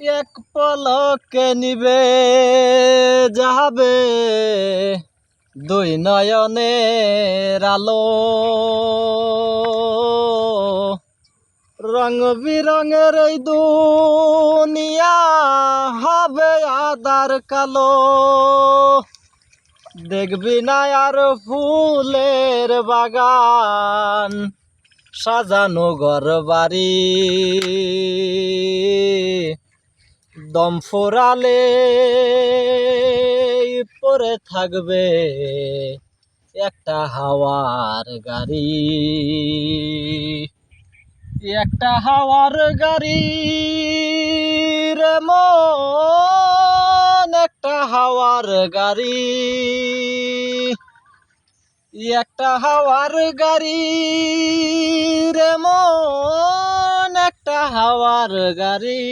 এক পলকে নিবে যাবে দুই নয়নের আলো। রং বিরঙের এই দুনিয়া হবে আধার কালো। দেখবি না আর ফুলের বাগান, সাজানো ঘর বাড়ি। দম ফোরালে পরে থাকবে একটা হাওয়ার গাড়ি, একটা হাওয়ার গাড়ি রে মন, একটা হাওয়ার গাড়ি, একটা হাওয়ার গাড়ি রে মন, একটা হাওয়ার গাড়ি।